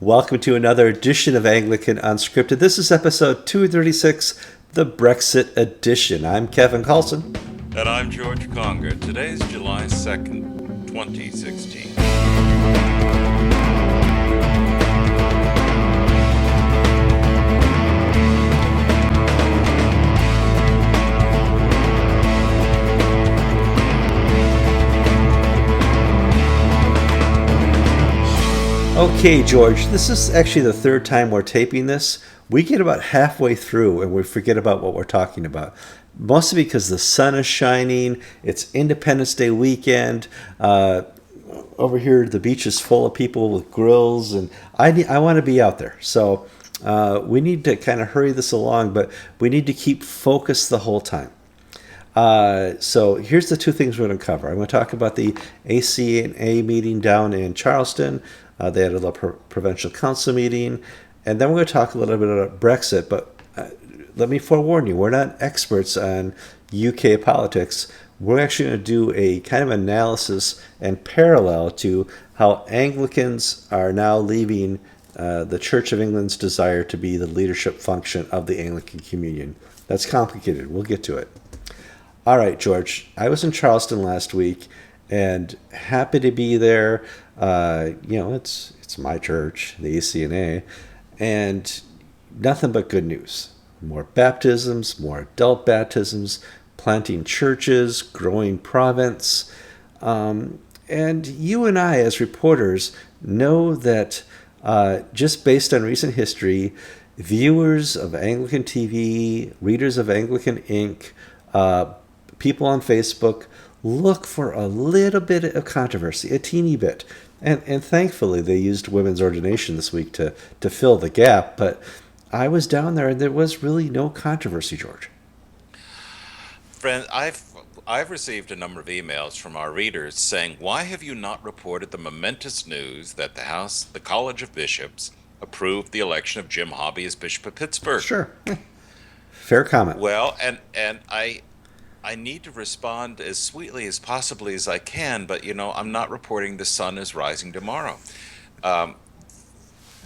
Welcome to another edition of Anglican Unscripted. This is episode 236, the Brexit edition. I'm Kevin Carlson. And I'm George Conger. Today's July 2nd, 2016. Okay, George, this is actually the third time we're taping this. We get about halfway through and we forget about what we're talking about. Mostly because the sun is shining, it's Independence Day weekend. Over here, the beach is full of people with grills, and I want to be out there. So we need to kind of hurry this along, but we need to keep focused the whole time. So here's the two things we're going to cover. I'm going to talk about the ACNA meeting down in Charleston. They had a little provincial council meeting. And then we're going to talk a little bit about Brexit. But let me forewarn you, we're not experts on UK politics. We're actually going to do a kind of analysis and parallel to how Anglicans are now leaving the Church of England's desire to be the leadership function of the Anglican Communion. That's complicated. We'll get to it. All right, George, I was in Charleston last week and happy to be there. It's my church, the ACNA, and nothing but good news. More baptisms, more adult baptisms, planting churches, growing province. And you and I, as reporters, know that just based on recent history, viewers of Anglican TV, readers of Anglican Ink., people on Facebook look for a little bit of controversy, a teeny bit. And thankfully, they used women's ordination this week to fill the gap. But I was down there, and there was really no controversy, George. Friend, I've received a number of emails from our readers saying, "Why have you not reported the momentous news that the College of Bishops approved the election of Jim Hobby as Bishop of Pittsburgh?" Sure. Fair comment. Well, and I need to respond as sweetly as possibly as I can, but I'm not reporting the sun is rising tomorrow.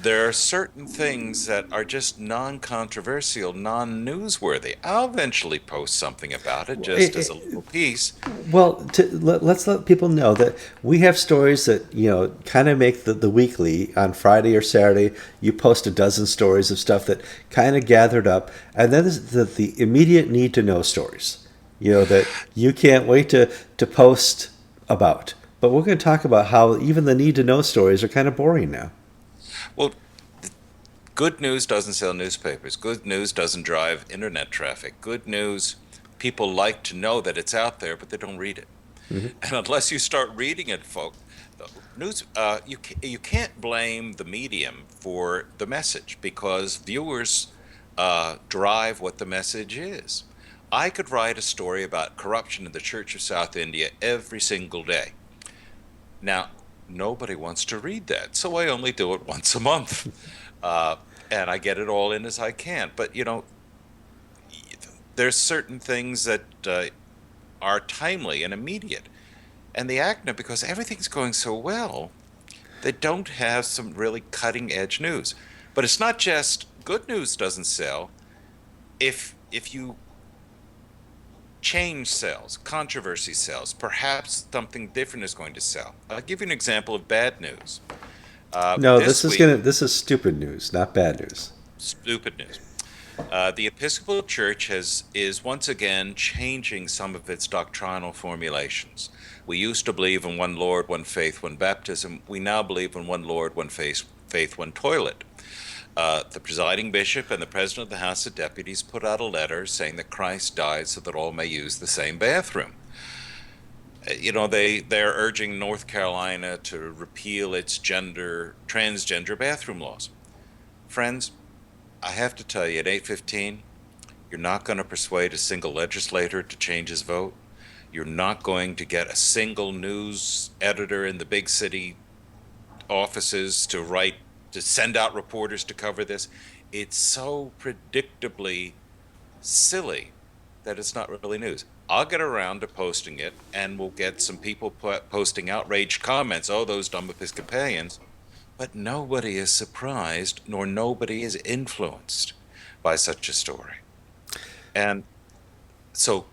There are certain things that are just non-controversial, non-newsworthy. I'll eventually post something about it just as a little piece. Well, let's let people know that we have stories that, kind of make the weekly on Friday or Saturday. You post a dozen stories of stuff that kind of gathered up. And then there's the immediate need to know stories, that you can't wait to post about. But we're going to talk about how even the need to know stories are kind of boring now. Well, good news doesn't sell newspapers. Good news doesn't drive internet traffic. Good news, people like to know that it's out there, but they don't read it. Mm-hmm. And unless you start reading it, folks, you can't blame the medium for the message because viewers drive what the message is. I could write a story about corruption in the Church of South India every single day. Now, nobody wants to read that, so I only do it once a month. And I get it all in as I can. But, there's certain things that are timely and immediate. And the ACNA, because everything's going so well, they don't have some really cutting-edge news. But it's not just good news doesn't sell. If you change sells, controversy sells, perhaps something different is going to sell. I'll give you an example of bad news. No, this is stupid news, not bad news. Stupid news. The Episcopal Church is once again changing some of its doctrinal formulations. We used to believe in one Lord, one faith, one baptism. We now believe in one Lord, one faith, one toilet. The presiding bishop and the president of the House of Deputies put out a letter saying that Christ died so that all may use the same bathroom. They're urging North Carolina to repeal its transgender bathroom laws. Friends, I have to tell you, at 8:15, you're not going to persuade a single legislator to change his vote. You're not going to get a single news editor in the big city offices to send out reporters to cover this. It's so predictably silly that it's not really news. I'll get around to posting it, and we'll get some people posting outraged comments. Oh, those dumb Episcopalians. but nobody is surprised nor nobody is influenced by such a story. And so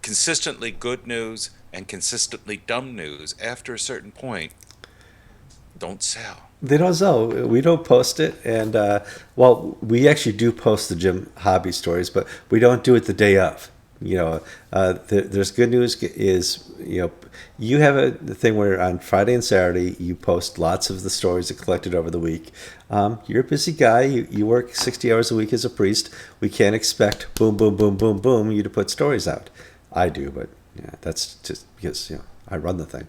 consistently good news and consistently dumb news after a certain point don't sell. They don't sell. We don't post it, and well, we actually do post the Jim hobby stories, but we don't do it the day of. There's good news is you have the thing where on Friday and Saturday you post lots of the stories that collected over the week. You're a busy guy. You work 60 hours a week as a priest. We can't expect boom, boom, boom, boom, boom you to put stories out. I do, but yeah, that's just because I run the thing.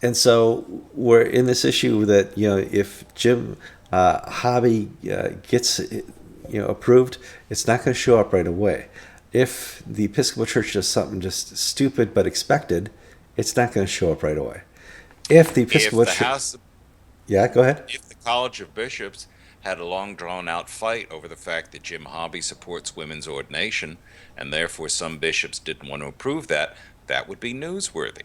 And so we're in this issue that if Jim hobby gets approved, it's not going to show up right away. If the Episcopal Church does something just stupid but expected, it's not going to show up right away. If the If Episcopal the Church, House, yeah, go ahead. if the College of Bishops had a long drawn out fight over the fact that Jim Hobby supports women's ordination, and therefore some bishops didn't want to approve that, that would be newsworthy.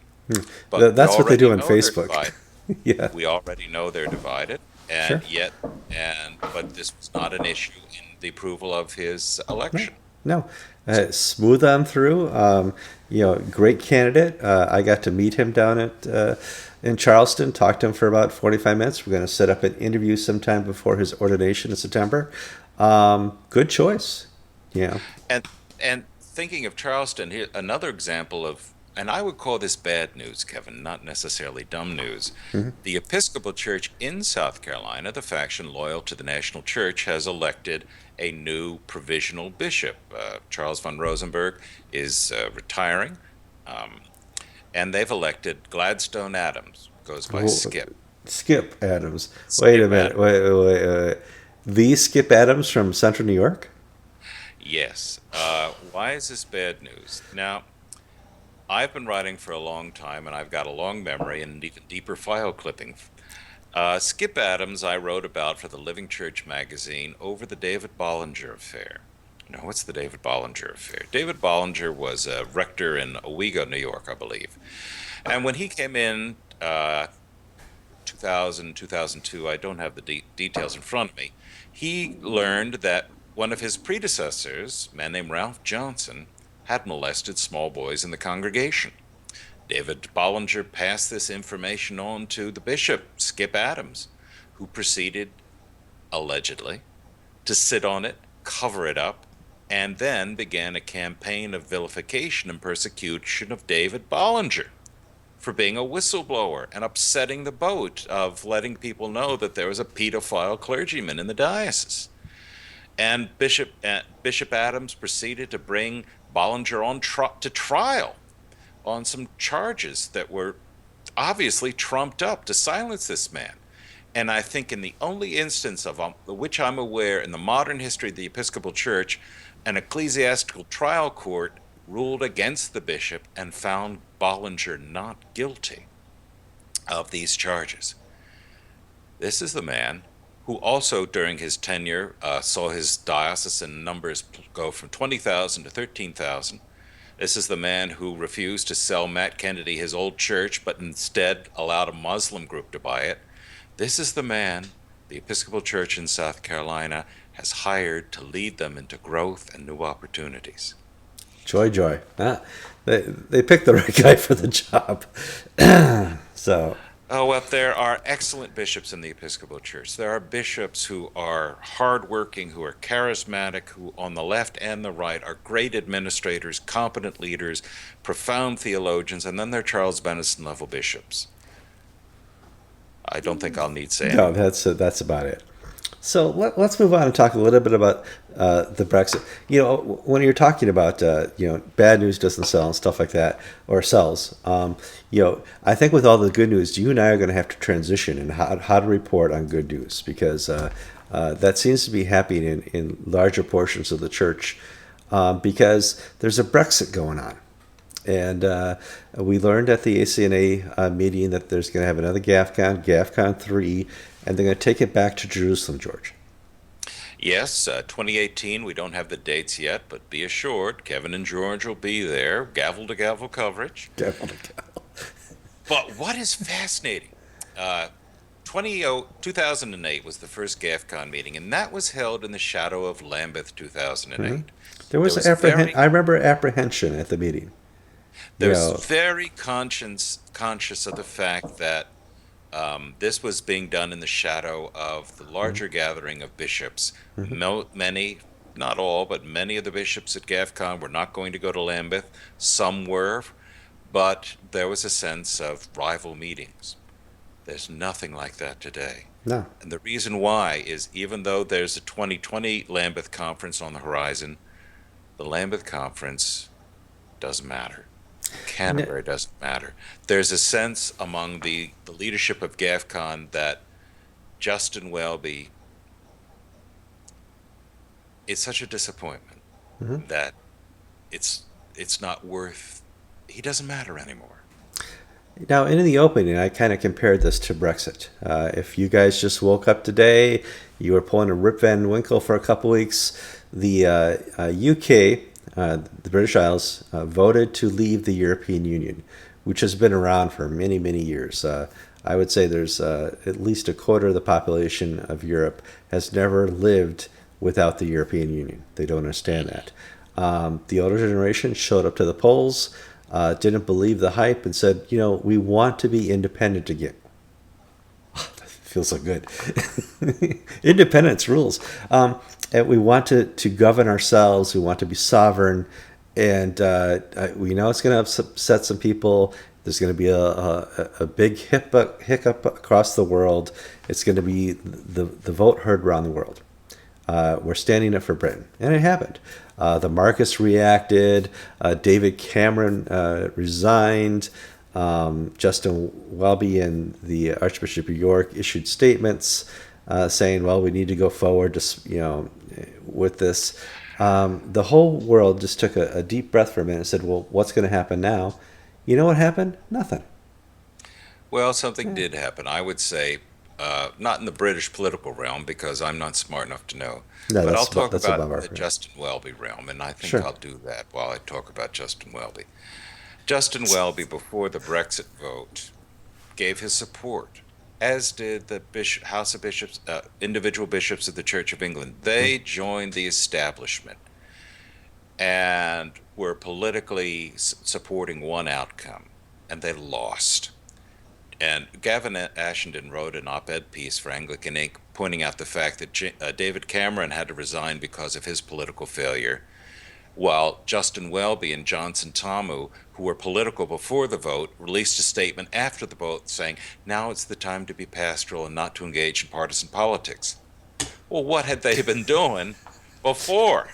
But we That's what they already do on know they're Facebook. divided. Yeah, We already know they're divided, sure. and yet, but this was not an issue in the approval of his No, election. no. So, Smooth on through. Great candidate. I got to meet him down at in Charleston. Talked to him for about 45 minutes. We're going to set up an interview sometime before his ordination in September. Good choice. Yeah. and and thinking of Charleston, here another example of, and I would call this bad news, Kevin, not necessarily dumb news. The Episcopal Church in South Carolina, the faction loyal to the national church, has elected a new provisional bishop. Charles von Rosenberg is retiring, um, and they've elected Gladstone Adams, goes by Who- Skip. Skip Adams. Wait a Skip minute. Adams. Wait. The Skip Adams from Central New York. Yes. Why is this bad news? Now, I've been writing for a long time, and I've got a long memory and an even deeper file clipping. Skip Adams, I wrote about for the Living Church magazine over the David Bollinger affair. No, what's the David Bollinger affair? David Bollinger was a rector in Owego, New York, I believe. And when he came in 2000, 2002, I don't have the details in front of me, he learned that one of his predecessors, a man named Ralph Johnson, had molested small boys in the congregation. David Bollinger passed this information on to the bishop, Skip Adams, who proceeded, allegedly, to sit on it, cover it up, and then began a campaign of vilification and persecution of David Bollinger for being a whistleblower and upsetting the boat of letting people know that there was a pedophile clergyman in the diocese. And Bishop Adams proceeded to bring Bollinger on to trial on some charges that were obviously trumped up to silence this man. And I think in the only instance of which I'm aware in the modern history of the Episcopal Church, an ecclesiastical trial court ruled against the bishop and found Bollinger not guilty of these charges. This is the man who also, during his tenure, saw his diocesan numbers go from 20,000 to 13,000. This is the man who refused to sell Matt Kennedy his old church, but instead allowed a Muslim group to buy it. This is the man the Episcopal Church in South Carolina has hired to lead them into growth and new opportunities. Joy. They picked the right guy for the job. So Oh, well, there are excellent bishops in the Episcopal Church. There are bishops who are hardworking, who are charismatic, who on the left and the right are great administrators, competent leaders, profound theologians, and then there are Charles Benison level bishops. I don't think I'll need to say no, any more. that's about it. So let's move on and talk a little bit about the Brexit. When you're talking about bad news doesn't sell and stuff like that, or sells. I think with all the good news, you and I are going to have to transition in how to report on good news because that seems to be happening in larger portions of the church because there's a Brexit going on. And we learned at the ACNA meeting that there's going to have another GAFCON 3, and they're going to take it back to Jerusalem, George. Yes, 2018, we don't have the dates yet, but be assured, Kevin and George will be there, gavel to gavel coverage. Definitely. But what is fascinating, 2008 was the first GAFCON meeting, and that was held in the shadow of Lambeth Hmm. 2008. There There was was very I remember apprehension at the meeting. You there's know, very conscious of the fact that this was being done in the shadow of the larger gathering of bishops. Many, not all, but many of the bishops at GAFCON were not going to go to Lambeth. Some were, but there was a sense of rival meetings. There's nothing like that today. no. And the reason why is even though there's a 2020 Lambeth conference on the horizon, the Lambeth conference doesn't matter. No. Canterbury doesn't matter. There's a sense among the leadership of GAFCON that Justin Welby is such a disappointment that it's not worth he doesn't matter anymore. Now, in the opening, I kind of compared this to Brexit. If you guys just woke up today, you were pulling a Rip Van Winkle for a couple weeks, the UK, the British Isles, voted to leave the European Union, which has been around for many, many years. I would say there's at least a quarter of the population of Europe has never lived without the European Union. They don't understand that. The older generation showed up to the polls, didn't believe the hype, and said, we want to be independent again. That feels so good. Independence rules. And we want to govern ourselves. We want to be sovereign. And we know it's going to upset some people. There's going to be a big hiccup across the world. It's going to be the vote heard around the world. We're standing up for Britain. And it happened. The Marcus reacted. David Cameron resigned. Justin Welby and the Archbishop of York issued statements saying, "Well, we need to go forward, with this." The whole world just took a deep breath for a minute and said, "Well, what's going to happen now?" You know what happened? Nothing. Well, something did happen. I would say, not in the British political realm because I'm not smart enough to know. No, But I'll talk that's above about our. the Justin Welby realm, and I think Sure. I'll do that while I talk about Justin Welby. Justin Welby, before the Brexit vote, gave his support, as did the House of Bishops, individual bishops of the Church of England. They joined the establishment and were politically supporting one outcome, and they lost. And Gavin Ashenden wrote an op-ed piece for Anglican Inc. pointing out the fact that David Cameron had to resign because of his political failure, while Justin Welby and Johnson Tamu, who were political before the vote, released a statement after the vote saying, now it's the time to be pastoral and not to engage in partisan politics. Well, what had they been doing before?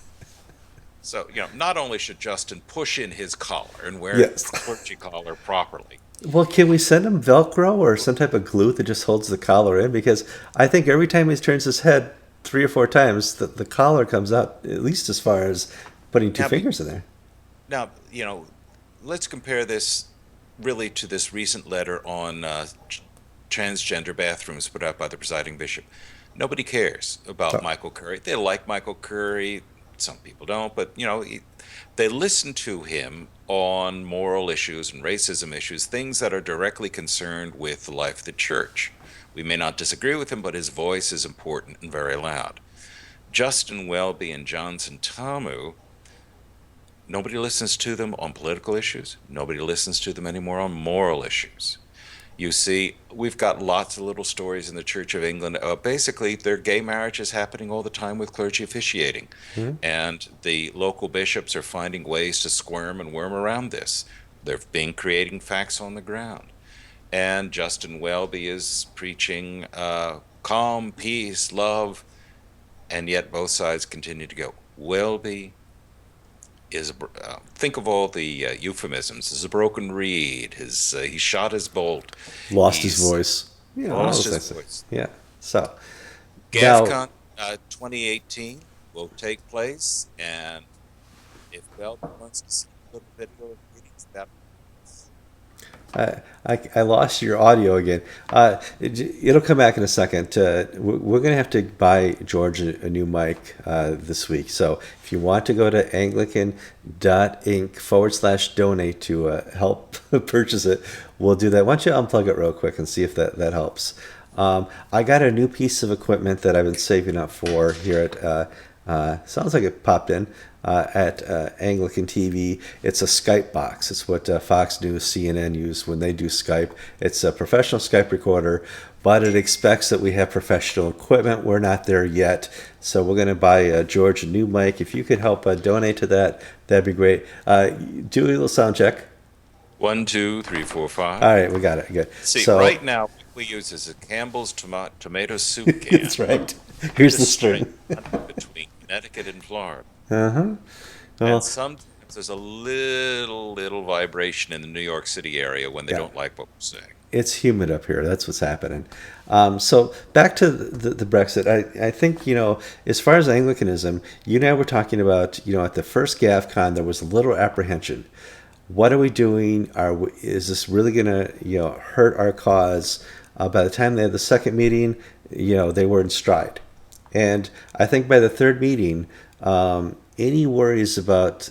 So, not only should Justin push in his collar and wear Yes. the clergy collar properly. Well, can we send him Velcro or some type of glue that just holds the collar in? Because I think every time he turns his head 3 or 4 times, the collar comes out at least as far as putting two Now, fingers in there. now, let's compare this really to this recent letter on transgender bathrooms put out by the presiding bishop. Nobody cares about So, Michael Curry. They like Michael Curry. Some people don't, but they listen to him on moral issues and racism issues, things that are directly concerned with the life of the church. We may not disagree with him, but his voice is important and very loud. Justin Welby and Johnson Tamu, nobody listens to them on political issues. Nobody listens to them anymore on moral issues. You see, we've got lots of little stories in the Church of England. Basically, there are gay marriages happening all the time with clergy officiating. hmm? And the local bishops are finding ways to squirm and worm around this. They're being creating facts on the ground. And Justin Welby is preaching calm, peace, love, and yet both sides continue to go. Welby is think of all the euphemisms. Is a broken reed. He shot his bolt. Lost his He's voice. Yeah, all lost those his things. voice. Yeah. So now, GAFCON 2018 will take place, and if Belgium wants to see a little video of meetings, I lost your audio again. It'll come back in a second. We're going to have to buy George a new mic this week. So if you want to go to anglican.inc/donate to help purchase it, we'll do that. Why don't you unplug it real quick and see if that helps? I got a new piece of equipment that I've been saving up for here at, sounds like it popped in, at Anglican TV. It's a Skype box. It's what Fox News, CNN use when they do Skype. It's a professional Skype recorder, but it expects that we have professional equipment. We're not there yet. So we're going to buy George a new mic. If you could help donate to that, that'd be great. Do a little sound check. 1, 2, 3, 4, 5. All right, we got it. Good. See, So right now, what we use is a Campbell's tomato soup can. that's right. Here's the string. Between Connecticut and Florida. Uh-huh. Well, And sometimes there's a little vibration in the New York City area when they yeah. don't like what we're saying. It's humid up here. That's what's happening. So back to the Brexit. I think, as far as Anglicanism, you and I were talking about, at the first GAFCON, there was a little apprehension. What are we doing? Is this really going to, hurt our cause? By the time they had the second meeting, they were in stride. And I think by the third meeting, any worries about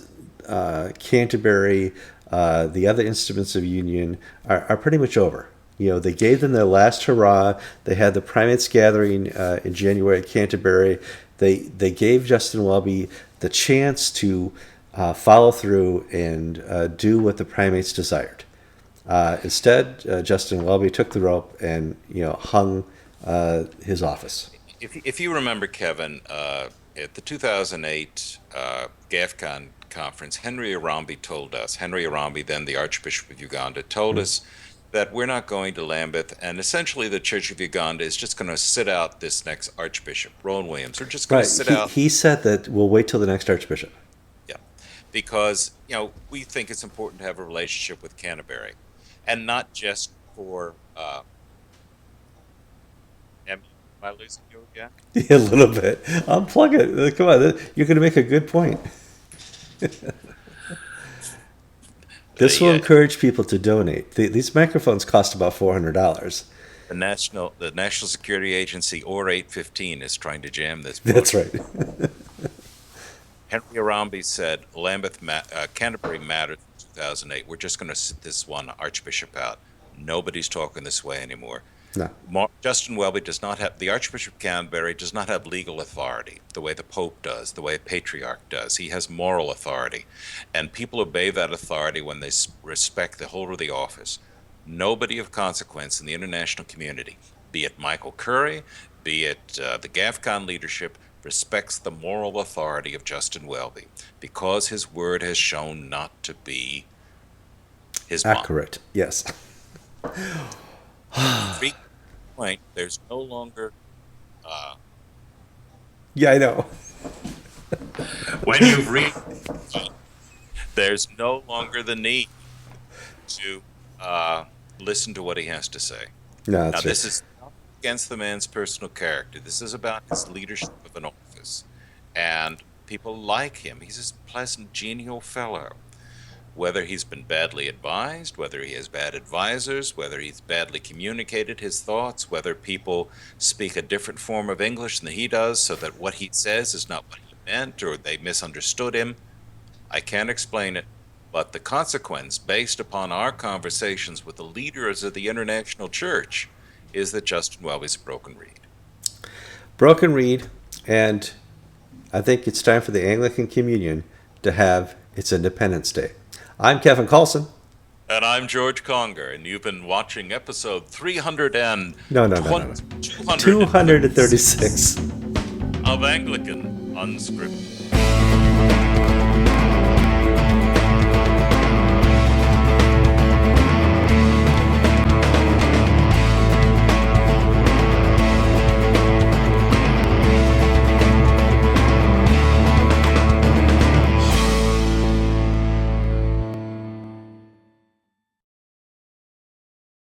Canterbury, the other instruments of union, are pretty much over. They gave them their last hurrah. They had the primates gathering in January at Canterbury. They gave Justin Welby the chance to follow through and do what the primates desired. Instead, Justin Welby took the rope and hung his office. If you remember, Kevin, at the 2008 GAFCON conference, Henry Arambi, then the Archbishop of Uganda, told us that we're not going to Lambeth, and essentially the Church of Uganda is just going to sit out this next Archbishop, Rowan Williams. We're just going to sit out. He said that we'll wait till the next Archbishop. Yeah, because we think it's important to have a relationship with Canterbury, and not just for. Am I losing you again? Yeah, a little bit. Unplug it. Come on, you're going to make a good point. This will encourage people to donate. These microphones cost about $400. The National Security Agency, or 815, is trying to jam this book. That's right. Henry Arambi said Canterbury mattered in 2008. We're just going to sit this one Archbishop out. Nobody's talking this way anymore. No. Justin Welby the Archbishop of Canterbury does not have legal authority the way the Pope does, the way a patriarch does. He has moral authority. And people obey that authority when they respect the holder of the office. Nobody of consequence in the international community, be it Michael Curry, be it the GAFCON leadership, respects the moral authority of Justin Welby because his word has shown not to be his mom. Accurate, yes. Point, there's no longer. Yeah, I know. When you've reached, there's no longer the need to listen to what he has to say. No, now, this is not against the man's personal character. This is about his leadership of an office, and people like him. He's a pleasant, genial fellow. Whether he's been badly advised, whether he has bad advisors, whether he's badly communicated his thoughts, whether people speak a different form of English than he does so that what he says is not what he meant or they misunderstood him, I can't explain it. But the consequence, based upon our conversations with the leaders of the international church, is that Justin Welby's a broken reed. Broken reed, and I think it's time for the Anglican Communion to have its Independence Day. I'm Kevin Carlson. And I'm George Conger, and you've been watching episode 236 of Anglican Unscripted.